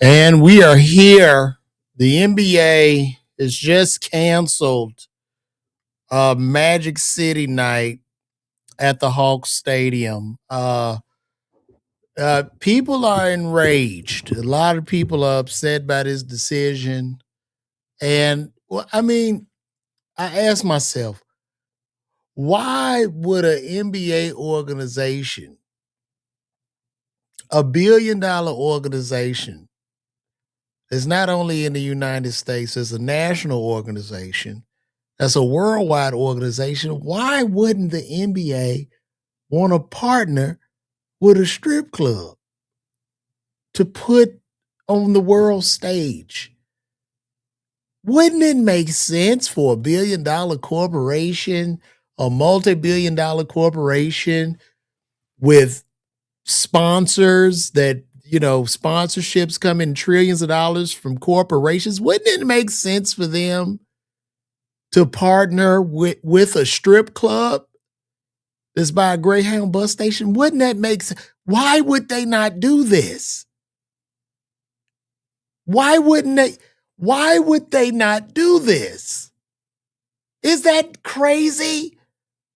And we are here. The NBA has just canceled Magic City night at the Hawks Stadium. People are enraged. A lot of people are upset by this decision. And well, I mean, I ask myself, why would an NBA organization, a $1 billion organization, that's not only in the United States, it's a national organization, that's a worldwide organization. Why wouldn't the NBA want to partner with a strip club to put on the world stage? Wouldn't it make sense for a $1 billion corporation, a multi-billion-dollar corporation with sponsors that, sponsorships come in trillions of dollars from corporations? Wouldn't it make sense for them to partner with a strip club that's by a Greyhound bus station? Wouldn't that make sense? Why would they not do this? Why wouldn't they? Why would they not do this? Is that crazy?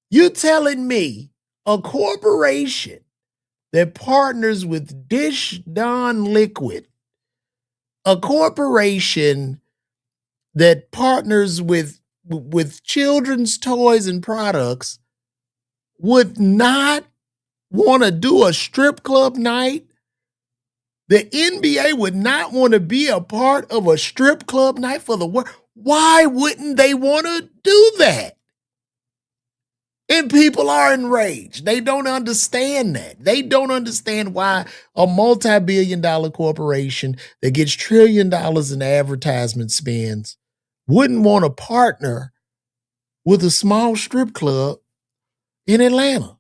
You telling me a corporation that partners with Dish Don Liquid, a corporation that partners with children's toys and products, would not want to do a strip club night? The NBA would not want to be a part of a strip club night for the world. Why wouldn't they want to do that? And people are enraged. They don't understand that. They don't understand why a multi-billion-dollar corporation that gets $1 trillion in advertisement spends wouldn't want to partner with a small strip club in Atlanta.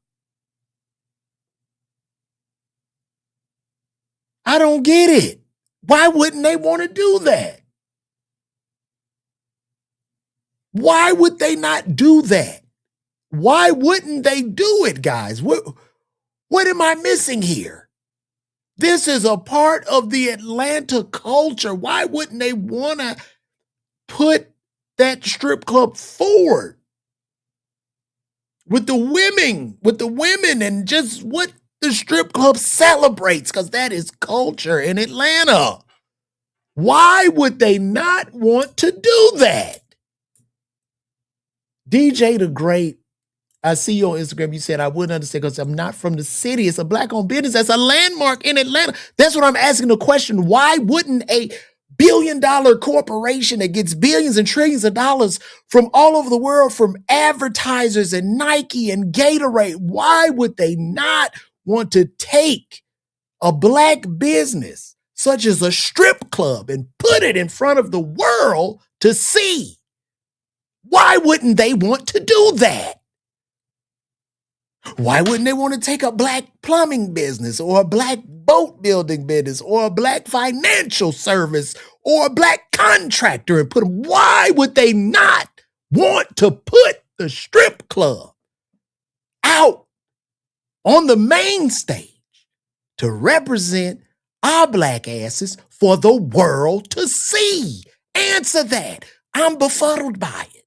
I don't get it. Why wouldn't they want to do that? Why would they not do that? Why wouldn't they do it, guys? What am I missing here? This is a part of the Atlanta culture. Why wouldn't they want to put that strip club forward with the women and just what the strip club celebrates, because that is culture in Atlanta? Why would they not want to do that? DJ the Great, I see you on Instagram. You said I wouldn't understand because I'm not from the city. It's a black-owned business. That's a landmark in Atlanta. That's what I'm asking the question. Why wouldn't a billion-dollar corporation that gets billions and trillions of dollars from all over the world, from advertisers and Nike and Gatorade, why would they not want to take a black business such as a strip club and put it in front of the world to see? Why wouldn't they want to do that? Why wouldn't they want to take a black plumbing business or a black boat building business or a black financial service or a black contractor and put them? Why would they not want to put the strip club out on the main stage to represent our black asses for the world to see? Answer that. I'm befuddled by it.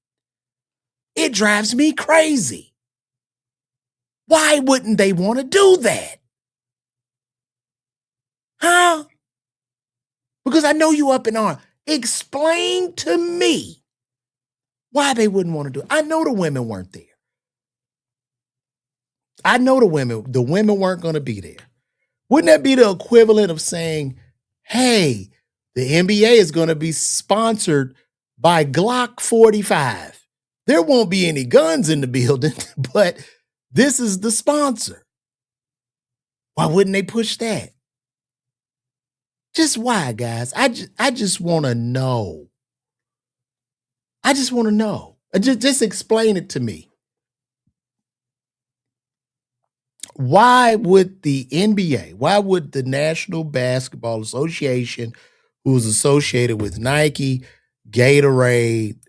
It drives me crazy. Why wouldn't they want to do that? Huh? Because I know you up in arms. Explain to me why they wouldn't want to do it. I know the women weren't there. I know the women weren't going to be there. Wouldn't that be the equivalent of saying, hey, the NBA is going to be sponsored by Glock 45. There won't be any guns in the building, but this is the sponsor. Why wouldn't they push that? Just why, guys? I just want to know. I just want to know. Just explain it to me. Why would the NBA, why would the National Basketball Association, who's associated with Nike, Gatorade,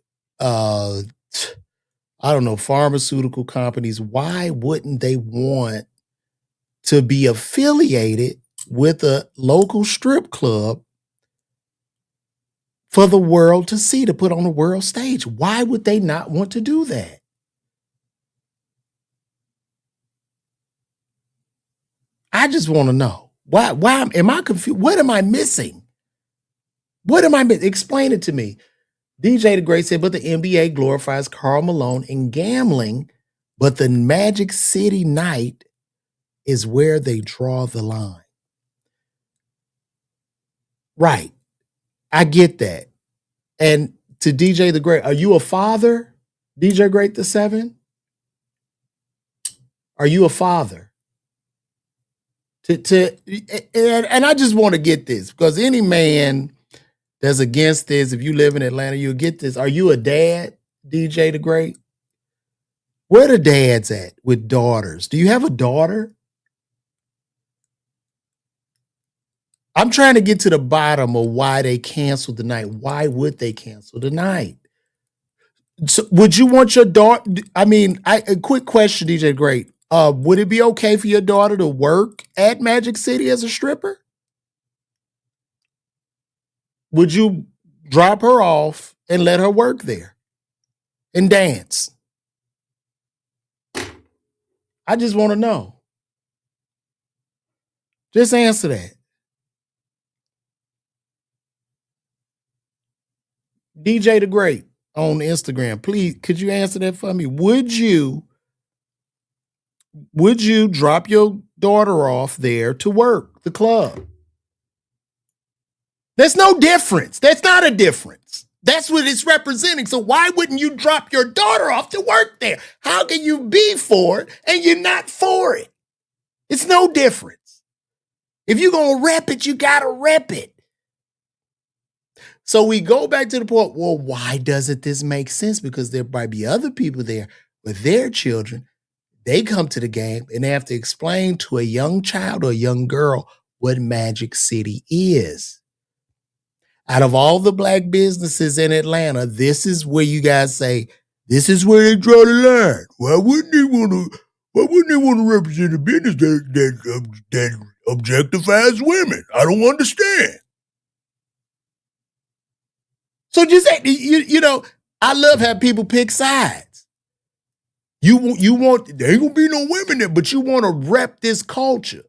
I don't know, pharmaceutical companies, why wouldn't they want to be affiliated with a local strip club for the world to see, to put on the world stage. Why would they not want to do that? I just want to know. Why am I confused? What am I missing? What am I missing? Explain it to me. DJ the Great said, but the NBA glorifies Karl Malone and gambling, but the Magic City night is where they draw the line. Right. I get that. And to DJ the Great, are you a father? DJ Great the 7? Are you a father? And I just want to get this, because any man that's against this, if you live in Atlanta, you'll get this. Are you a dad, DJ the Great? Where the dads at with daughters? Do you have a daughter? I'm trying to get to the bottom of why they canceled the night. Why would they cancel the night? So would you want your daughter? I mean, a quick question, DJ Great. Would it be okay for your daughter to work at Magic City as a stripper? Would you drop her off and let her work there and dance? I just want to know. Just answer that. DJ the Great on Instagram, please, could you answer that for me? Would you drop your daughter off there to work the club? There's no difference. That's not a difference. That's what it's representing. So why wouldn't you drop your daughter off to work there? How can you be for it and you're not for it? It's no difference. If you're going to rep it, you got to rep it. So we go back to the point, well, why doesn't this make sense? Because there might be other people there with their children. They come to the game and they have to explain to a young child or a young girl what Magic City is. Out of all the black businesses in Atlanta, this is where you guys say, this is where they draw the line. Why wouldn't they want to represent a business that objectifies women? I don't understand. So just say, you know, I love how people pick sides. You want, there ain't gonna be no women there, but you want to rep this culture.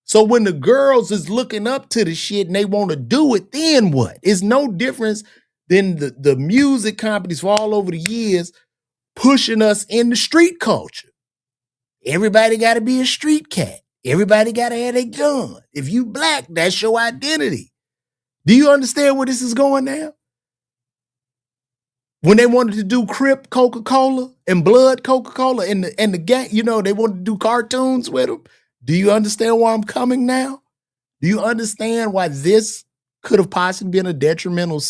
So when the girls is looking up to the shit and they want to do it, then what? It's no difference than the music companies for all over the years pushing us in the street culture. Everybody got to be a street cat. Everybody got to have a gun. If you black, that's your identity. Do you understand where this is going now? When they wanted to do Crip Coca-Cola and Blood Coca-Cola and the gang, you know, they wanted to do cartoons with them. Do you understand why I'm coming now? Do you understand why this could have possibly been a detrimental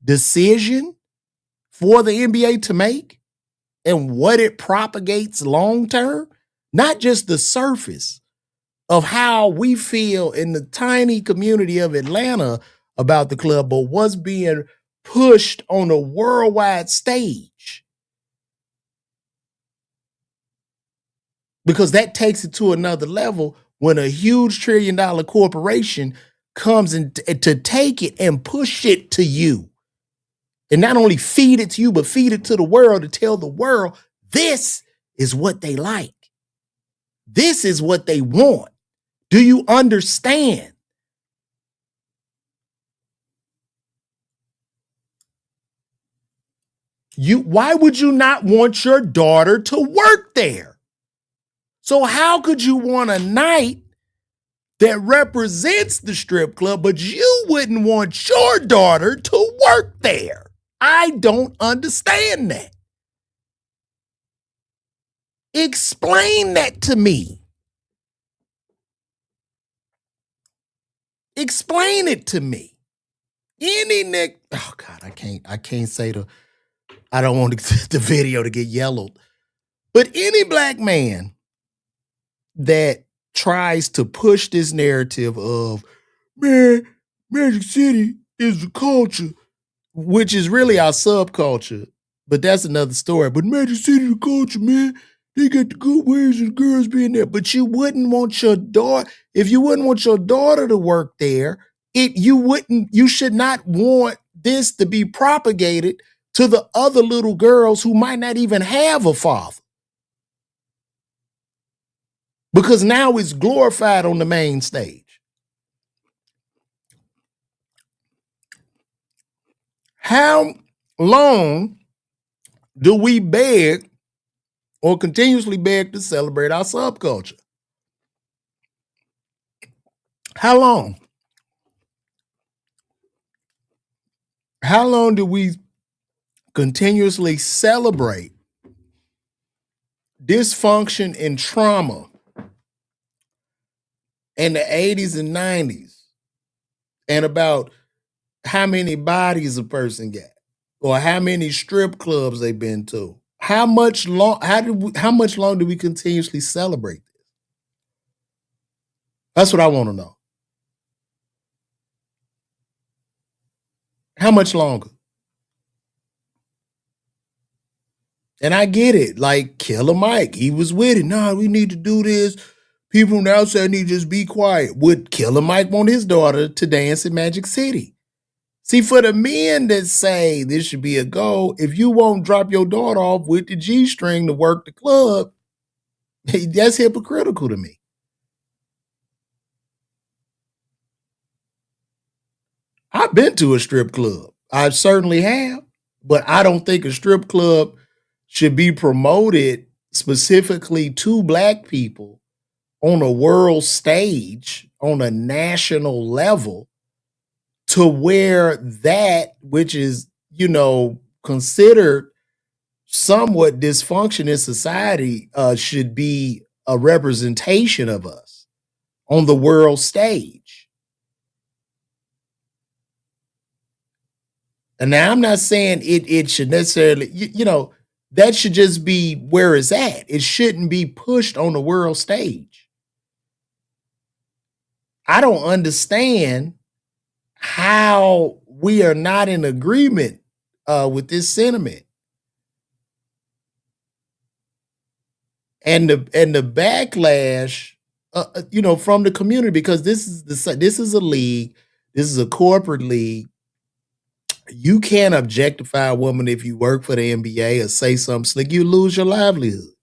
decision for the NBA to make and what it propagates long term? Not just the surface of how we feel in the tiny community of Atlanta about the club, but what's being pushed on a worldwide stage. Because that takes it to another level when a huge $1 trillion corporation comes in to take it and push it to you. And not only feed it to you, but feed it to the world to tell the world this is what they like. This is what they want. Do you understand? Why would you not want your daughter to work there? So how could you want a night that represents the strip club, but you wouldn't want your daughter to work there? I don't understand that. Explain that to me. Explain it to me. Any Nick, oh God, I can't say I don't want the video to get yellowed. But any black man that tries to push this narrative of, man, Magic City is the culture, which is really our subculture, but that's another story. But Magic City, the culture, man, they got the good ways of the girls being there. But you wouldn't want your daughter, if you wouldn't want your daughter to work there, you should not want this to be propagated to the other little girls who might not even have a father. Because now it's glorified on the main stage. How long do we beg or continuously beg to celebrate our subculture? How long? How long do we continuously celebrate dysfunction and trauma in the 80s and 90s and about how many bodies a person got or how many strip clubs they've been to? How much long do we continuously celebrate this? That's what I want to know. How much longer? And I get it. Like Killer Mike, he was with it. Nah, we need to do this. People from the outside need to just be quiet. Would Killer Mike want his daughter to dance in Magic City? See, for the men that say this should be a goal, if you won't drop your daughter off with the G string to work the club, that's hypocritical to me. I've been to a strip club. I certainly have, but I don't think a strip club should be promoted specifically to black people on a world stage, on a national level, to where that, which is, considered somewhat dysfunction in society, should be a representation of us on the world stage. And now I'm not saying it should necessarily, that should just be where it's at. It shouldn't be pushed on the world stage. I don't understand how we are not in agreement with this sentiment. And the backlash, from the community, because this is a league, this is a corporate league. You can't objectify a woman if you work for the NBA or say something slick. You lose your livelihood.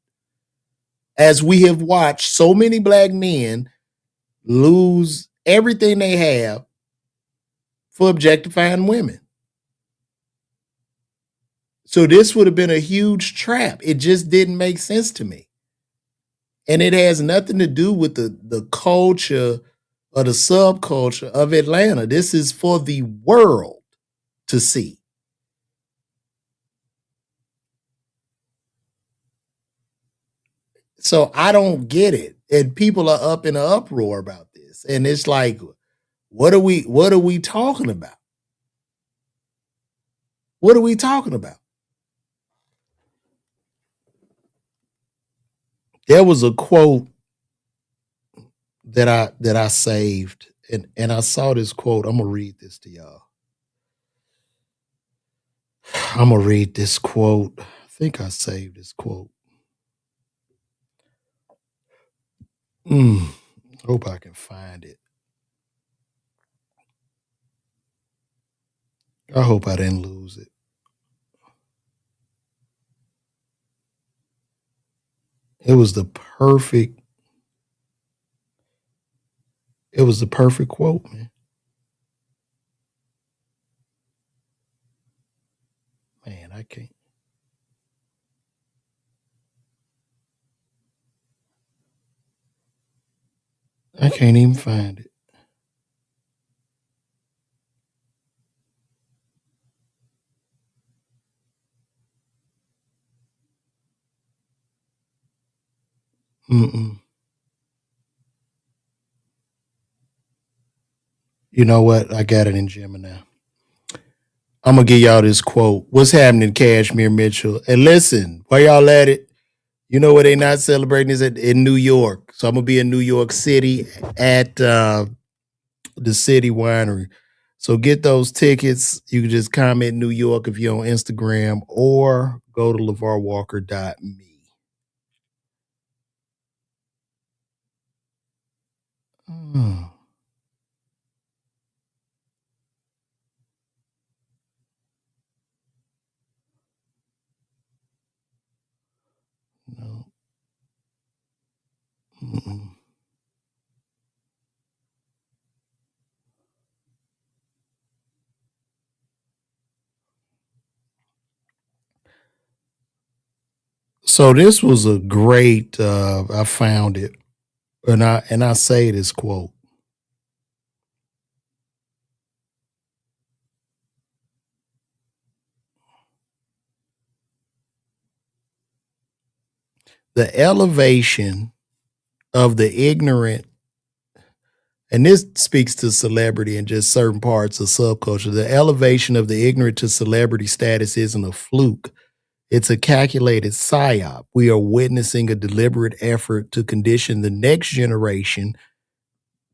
As we have watched so many black men lose everything they have for objectifying women. So this would have been a huge trap. It just didn't make sense to me. And it has nothing to do with the culture or the subculture of Atlanta. This is for the world to see. So I don't get it. And people are up in an uproar about this. And it's like, what are we talking about? What are we talking about? There was a quote that I saved, and I saw this quote. I'm gonna read this to y'all. I'm gonna read this quote. I think I saved this quote. Mm, hope I can find it. I hope I didn't lose it. It was the perfect. It was the perfect quote, man. Man, I can't. I can't even find it. Mm-mm. You know what? I got it in Gemini. I'm gonna give y'all this quote. What's happening, Cashmere Mitchell? And listen, while y'all at it, you know where they not celebrating is in New York. So I'm gonna be in New York City at the City Winery. So get those tickets. You can just comment New York if you're on Instagram or go to LeVarWalker.me. Oh. So this was a great I found it and I say this quote. The elevation of the ignorant, and this speaks to celebrity and just certain parts of subculture. The elevation of the ignorant to celebrity status isn't a fluke. It's a calculated psyop. We are witnessing a deliberate effort to condition the next generation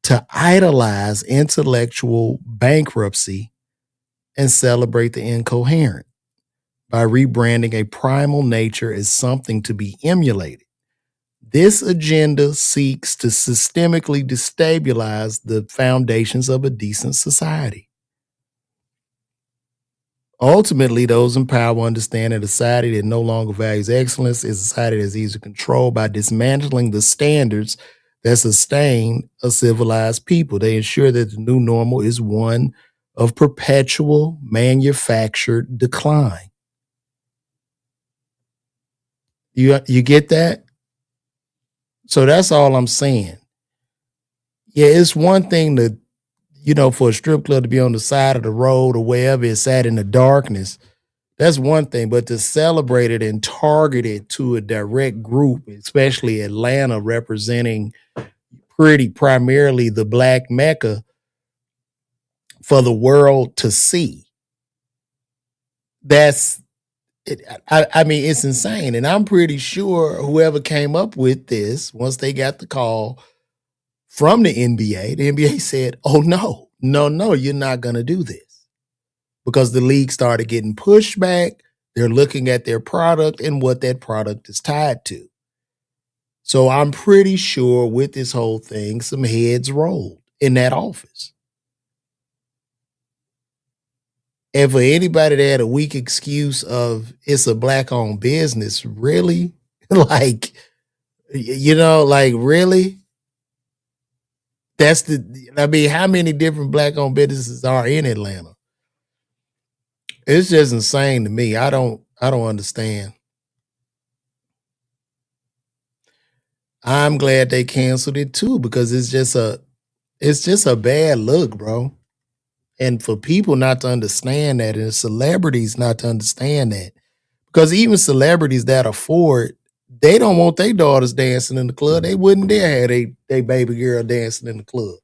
to idolize intellectual bankruptcy and celebrate the incoherent by rebranding a primal nature as something to be emulated. This agenda seeks to systemically destabilize the foundations of a decent society. Ultimately, those in power understand that a society that no longer values excellence is a society that's easily controlled by dismantling the standards that sustain a civilized people. They ensure that the new normal is one of perpetual manufactured decline. You get that? So that's all I'm saying. Yeah, it's one thing to, for a strip club to be on the side of the road or wherever it's at in the darkness. That's one thing, but to celebrate it and target it to a direct group, especially Atlanta representing pretty primarily the black mecca for the world to see. That's it. I mean, it's insane. And I'm pretty sure whoever came up with this, once they got the call from the NBA said, oh, no, no, no, you're not going to do this. Because the league started getting pushed back. They're looking at their product and what that product is tied to. So I'm pretty sure with this whole thing, some heads rolled in that office. And for anybody that had a weak excuse of it's a black owned business, really? Like, like really? How many different black owned businesses are in Atlanta? It's just insane to me. I don't understand. I'm glad they canceled it too because it's just a bad look, bro. And for people not to understand that, and celebrities not to understand that, because even celebrities that afford, they don't want their daughters dancing in the club. They wouldn't dare have they baby girl dancing in the club.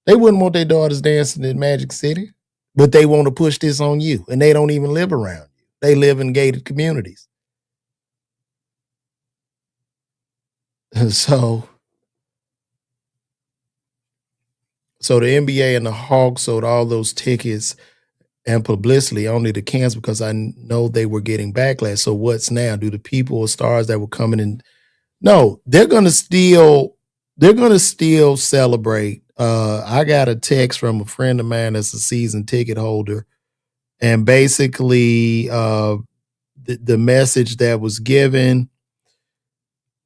They wouldn't want their daughters dancing in Magic City, but they want to push this on you, and they don't even live around you. They live in gated communities. So, the NBA and the Hawks sold all those tickets and publicity only to cancel because I know they were getting backlash. So what's now? Do the people or stars that were coming in? No, they're gonna still celebrate. I got a text from a friend of mine that's a season ticket holder, and basically the message that was given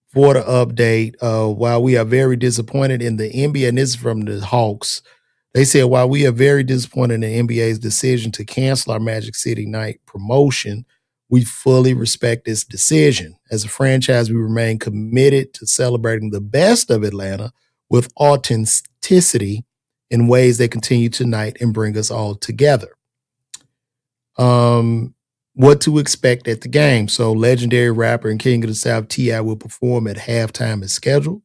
for the update, while we are very disappointed in the NBA, and this is from the Hawks. They said, while we are very disappointed in the NBA's decision to cancel our Magic City Night promotion, we fully respect this decision. As a franchise, we remain committed to celebrating the best of Atlanta with authenticity in ways that continue tonight and bring us all together. What to expect at the game. So, legendary rapper and King of the South, T.I. will perform at halftime as scheduled.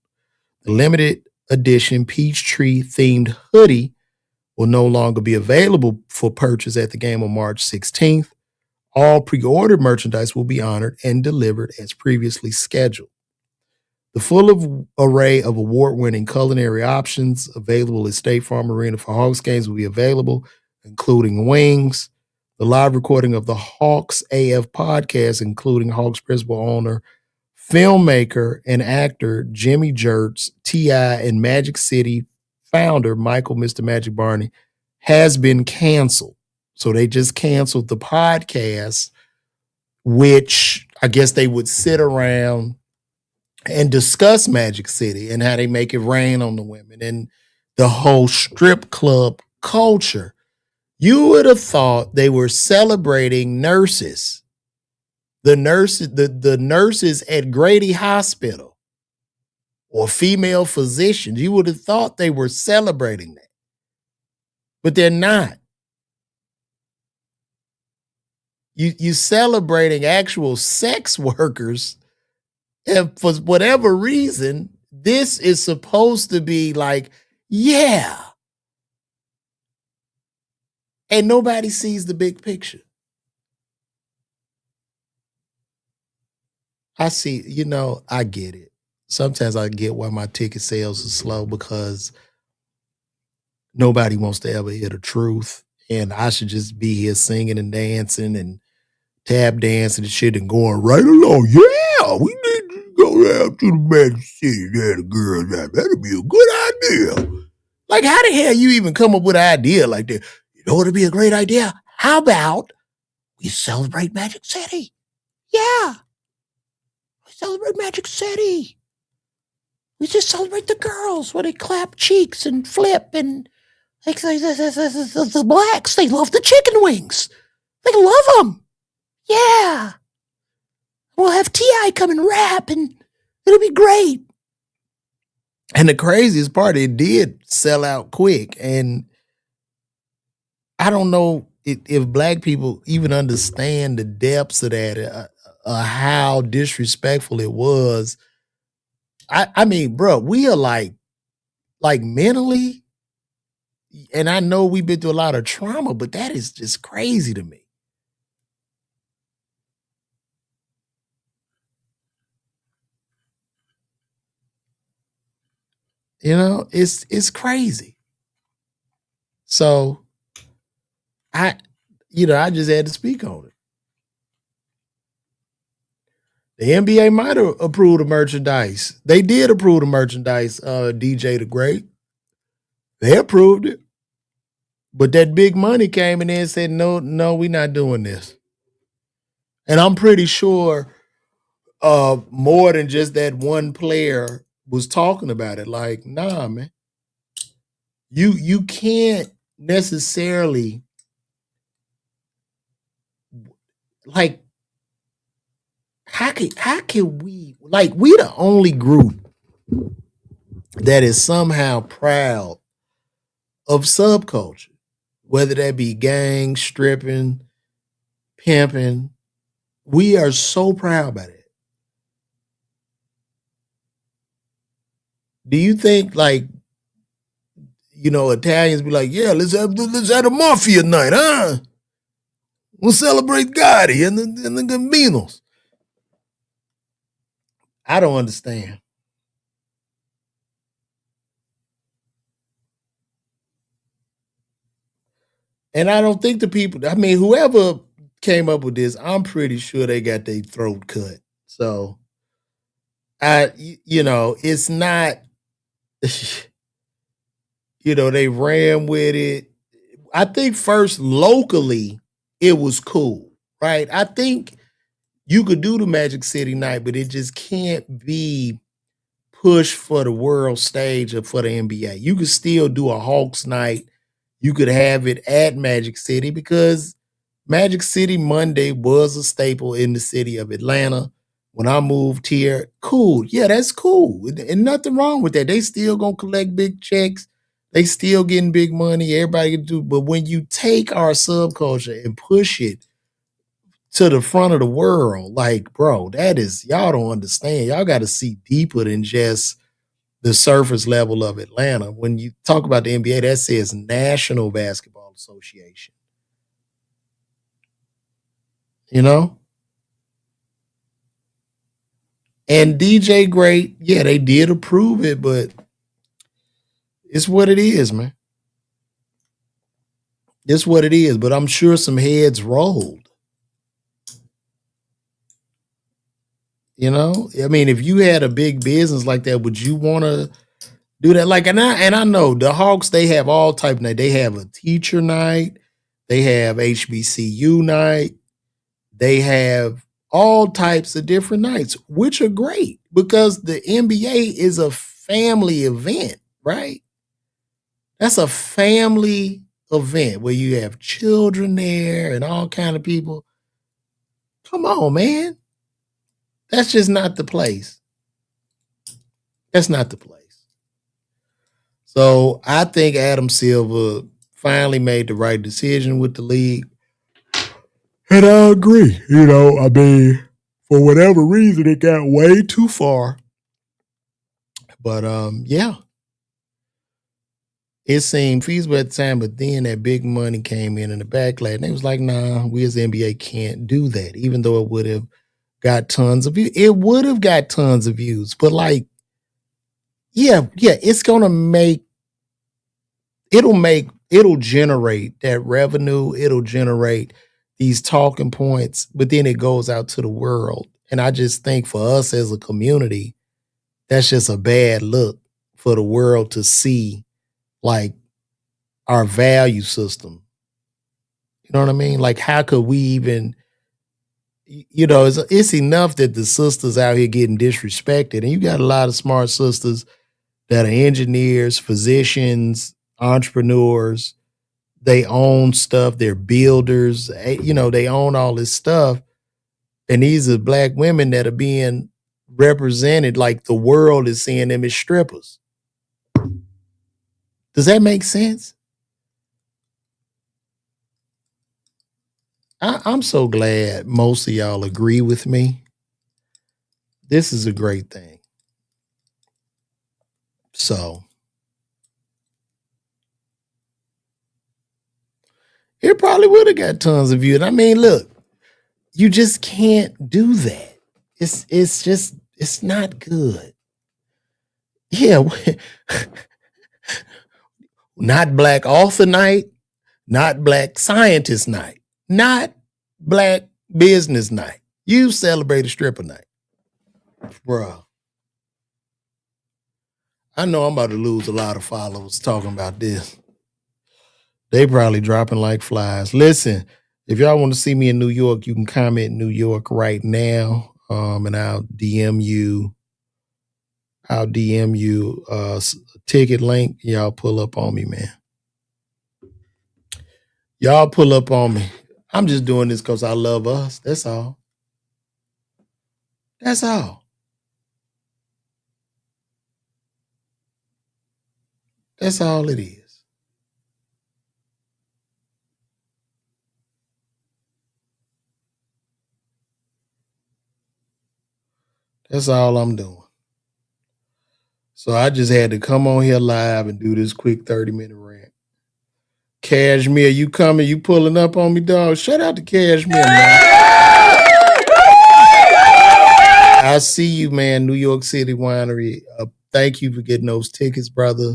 The limited edition Peachtree themed hoodie will no longer be available for purchase at the game on March 16th. All pre-ordered merchandise will be honored and delivered as previously scheduled. The full array of award-winning culinary options available at State Farm Arena for Hawks games will be available, including wings. The live recording of the Hawks AF podcast, including Hawks principal owner, filmmaker, and actor Jimmy Jerts, T.I., and Magic City founder Michael Mr. Magic Barney, has been canceled. So they just canceled the podcast, which I guess they would sit around and discuss Magic City and how they make it rain on the women and the whole strip club culture. You would have thought they were celebrating nurses The nurses at Grady Hospital or female physicians, you would have thought they were celebrating that, but they're not. You celebrating actual sex workers, and for whatever reason, this is supposed to be like, yeah, and nobody sees the big picture. I see, I get it. Sometimes I get why my ticket sales are slow because nobody wants to ever hear the truth. And I should just be here singing and dancing and tap dancing and shit and going right along. Yeah, we need to go down to the Magic City there, the girls. That'd be a good idea. Like, how the hell you even come up with an idea like that? You know what would be a great idea? How about we celebrate Magic City? Yeah, we celebrate Magic City. We just celebrate the girls when they clap cheeks and flip and like the blacks. They love the chicken wings. They love them. Yeah. We'll have T.I. come and rap and it'll be great. And the craziest part, it did sell out quick. And I don't know if black people even understand the depths of that, how disrespectful it was. I mean, bro, we are like mentally, and I know we've been through a lot of trauma, but that is just crazy to me. It's crazy. So I, I just had to speak on it. The NBA might have approved the merchandise. They did approve the merchandise, DJ the Great. They approved it. But that big money came in there and said, no, no, we're not doing this. And I'm pretty sure more than just that one player was talking about it. Like, nah, man. You can't necessarily like how can we like we the only group that is somehow proud of subculture, whether that be gang, stripping, pimping. We are so proud by that. Do you think like Italians be like, yeah, let's have a mafia night, huh? We'll celebrate Gotti and the Gambinos. I don't understand. And I don't think the people, I mean, whoever came up with this, I'm pretty sure they got their throat cut. So it's not, they ran with it. I think first locally, it was cool, right? I think you could do the Magic City night, but it just can't be pushed for the world stage or for the NBA. You could still do a Hawks night. You could have it at Magic City because Magic City Monday was a staple in the city of Atlanta. When I moved here, cool. Yeah, that's cool. And nothing wrong with that. They still gonna collect big checks. They still getting big money. Everybody can do. But when you take our subculture and push it to the front of the world, like, bro, that is y'all don't understand. Y'all got to see deeper than just the surface level of Atlanta. When you talk about the NBA, that says National Basketball Association. You know? And DJ Great, yeah, they did approve it, but it's what it is, man. It's what it is. But I'm sure some heads rolled. I mean, if you had a big business like that, would you want to do that? Like, and I know the Hawks, they have all type of night. They have a teacher night, they have HBCU night, they have all types of different nights, which are great because the NBA is a family event, right? That's a family event where you have children there and all kind of people. Come on, man. That's just not the place. That's not the place. So I think Adam Silver finally made the right decision with the league. And I agree. I mean, for whatever reason, it got way too far. But yeah. It seemed feasible at the time, but then that big money came in the backlash. And they was like, nah, we as the NBA can't do that, even though it would have got tons of views. It would have got tons of views. But like, yeah, it's gonna it'll generate that revenue, it'll generate these talking points, but then it goes out to the world. And I just think for us as a community, that's just a bad look for the world to see, like, our value system. You know what I mean? Like, how could we even, it's enough that the sisters out here getting disrespected. And you got a lot of smart sisters that are engineers, physicians, entrepreneurs. They own stuff. They're builders. They own all this stuff. And these are Black women that are being represented like the world is seeing them as strippers. Does that make sense? I'm so glad most of y'all agree with me. This is a great thing. So it probably would have got tons of views. I mean, look, you just can't do that. It's not good. Yeah. Not Black author night, not Black scientist night, not Black business night. You celebrate a stripper night. Bruh. I know I'm about to lose a lot of followers talking about this. They probably dropping like flies. Listen, if y'all want to see me in New York, you can comment New York right now. And I'll DM you. I'll DM you a ticket link. Y'all pull up on me, man. Y'all pull up on me. I'm just doing this because I love us. That's all. That's all. That's all it is. That's all I'm doing. So I just had to come on here live and do this quick 30-minute rant. Cashmere, you coming? You pulling up on me, dog? Shout out to Cashmere, man. I see you, man. New York City Winery. Thank you for getting those tickets, brother.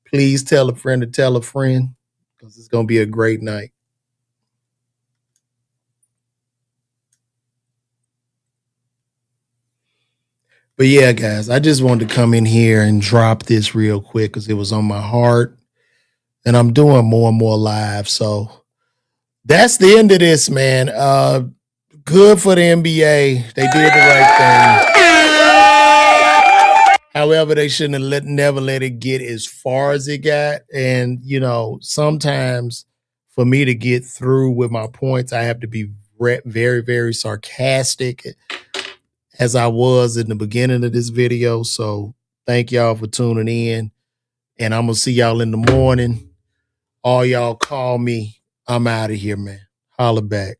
Please tell a friend to tell a friend because it's going to be a great night. But yeah, guys, I just wanted to come in here and drop this real quick because it was on my heart. And I'm doing more and more live. So that's the end of this, man. Good for the NBA. They did the right thing. However, they shouldn't have never let it get as far as it got. And, sometimes for me to get through with my points, I have to be very, very sarcastic as I was in the beginning of this video. So thank y'all for tuning in. And I'm going to see y'all in the morning. All y'all call me. I'm out of here, man. Holla back.